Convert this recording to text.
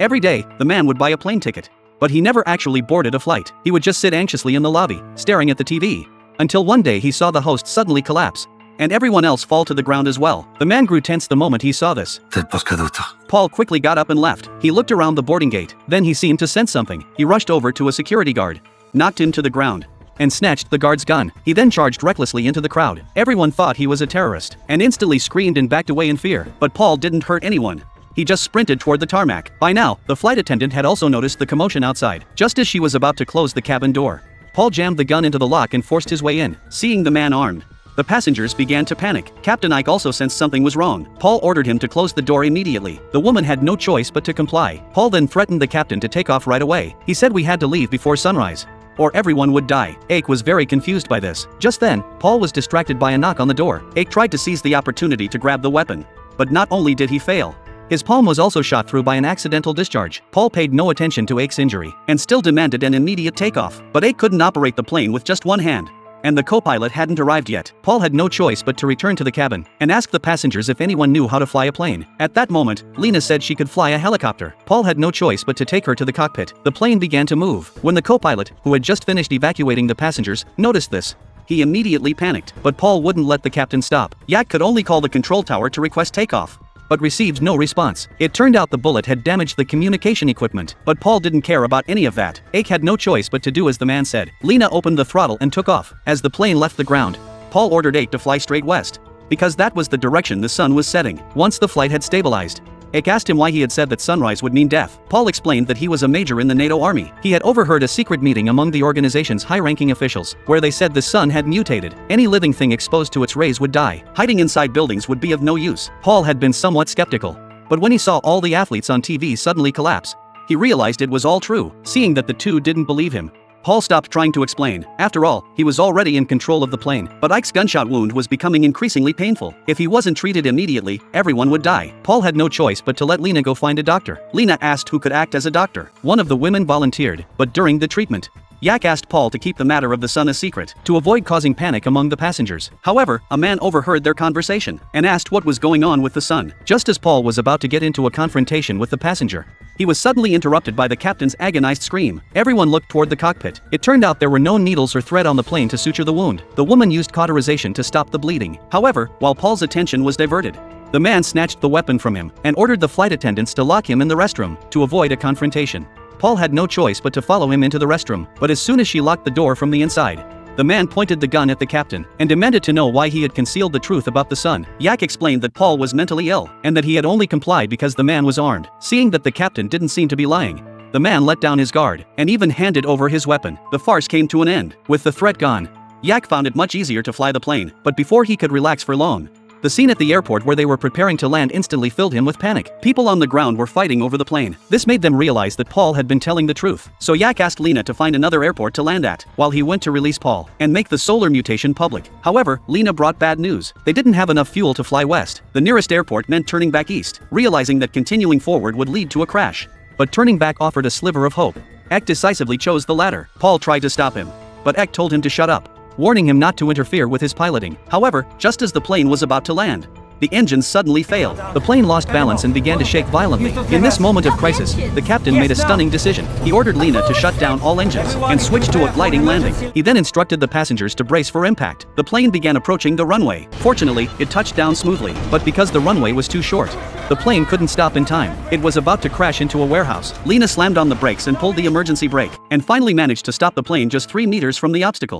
Every day, the man would buy a plane ticket. But he never actually boarded a flight. He would just sit anxiously in the lobby, staring at the TV. Until one day he saw the host suddenly collapse. And everyone else fall to the ground as well. The man grew tense the moment he saw this. Paul quickly got up and left. He looked around the boarding gate. Then he seemed to sense something. He rushed over to a security guard, knocked him to the ground, and snatched the guard's gun. He then charged recklessly into the crowd. Everyone thought he was a terrorist, and instantly screamed and backed away in fear. But Paul didn't hurt anyone. He just sprinted toward the tarmac. By now, the flight attendant had also noticed the commotion outside. Just as she was about to close the cabin door, Paul jammed the gun into the lock and forced his way in. Seeing the man armed, the passengers began to panic. Captain Ike also sensed something was wrong. Paul ordered him to close the door immediately. The woman had no choice but to comply. Paul then threatened the captain to take off right away. He said we had to leave before sunrise, or everyone would die. Ike was very confused by this. Just then, Paul was distracted by a knock on the door. Ike tried to seize the opportunity to grab the weapon. But not only did he fail, his palm was also shot through by an accidental discharge. Paul paid no attention to Ike's injury, and still demanded an immediate takeoff. But Ike couldn't operate the plane with just one hand, and the co-pilot hadn't arrived yet. Paul had no choice but to return to the cabin, and ask the passengers if anyone knew how to fly a plane. At that moment, Lena said she could fly a helicopter. Paul had no choice but to take her to the cockpit. The plane began to move. When the co-pilot, who had just finished evacuating the passengers, noticed this, he immediately panicked. But Paul wouldn't let the captain stop. Yak could only call the control tower to request takeoff, but received no response. It turned out the bullet had damaged the communication equipment, but Paul didn't care about any of that. Ike had no choice but to do as the man said. Lena opened the throttle and took off. As the plane left the ground, Paul ordered Ike to fly straight west, because that was the direction the sun was setting. Once the flight had stabilized, Ike asked him why he had said that sunrise would mean death. Paul explained that he was a major in the NATO army. He had overheard a secret meeting among the organization's high-ranking officials, where they said the sun had mutated. Any living thing exposed to its rays would die. Hiding inside buildings would be of no use. Paul had been somewhat skeptical, but when he saw all the athletes on TV suddenly collapse, he realized it was all true. Seeing that the two didn't believe him, Paul stopped trying to explain. After all, he was already in control of the plane. But Ike's gunshot wound was becoming increasingly painful. If he wasn't treated immediately, everyone would die. Paul had no choice but to let Lena go find a doctor. Lena asked who could act as a doctor. One of the women volunteered, but during the treatment, Yak asked Paul to keep the matter of the sun a secret, to avoid causing panic among the passengers. However, a man overheard their conversation, and asked what was going on with the sun. Just as Paul was about to get into a confrontation with the passenger, he was suddenly interrupted by the captain's agonized scream. Everyone looked toward the cockpit. It turned out there were no needles or thread on the plane to suture the wound. The woman used cauterization to stop the bleeding. However, while Paul's attention was diverted, the man snatched the weapon from him, and ordered the flight attendants to lock him in the restroom, to avoid a confrontation. Paul had no choice but to follow him into the restroom, but as soon as she locked the door from the inside, the man pointed the gun at the captain, and demanded to know why he had concealed the truth about the sun. Yak explained that Paul was mentally ill, and that he had only complied because the man was armed. Seeing that the captain didn't seem to be lying, the man let down his guard, and even handed over his weapon. The farce came to an end. With the threat gone, Yak found it much easier to fly the plane, but before he could relax for long, the scene at the airport where they were preparing to land instantly filled him with panic. People on the ground were fighting over the plane. This made them realize that Paul had been telling the truth. So Yak asked Lena to find another airport to land at, while he went to release Paul, and make the solar mutation public. However, Lena brought bad news. They didn't have enough fuel to fly west. The nearest airport meant turning back east, realizing that continuing forward would lead to a crash. But turning back offered a sliver of hope. Ek decisively chose the latter. Paul tried to stop him, but Ek told him to shut up, warning him not to interfere with his piloting. However, just as the plane was about to land, the engines suddenly failed. The plane lost balance and began to shake violently. In this moment of crisis, the captain made a stunning decision. He ordered Lena to shut down all engines and switch to a gliding landing. He then instructed the passengers to brace for impact. The plane began approaching the runway. Fortunately, it touched down smoothly, but because the runway was too short, the plane couldn't stop in time. It was about to crash into a warehouse. Lena slammed on the brakes and pulled the emergency brake, and finally managed to stop the plane just 3 meters from the obstacle.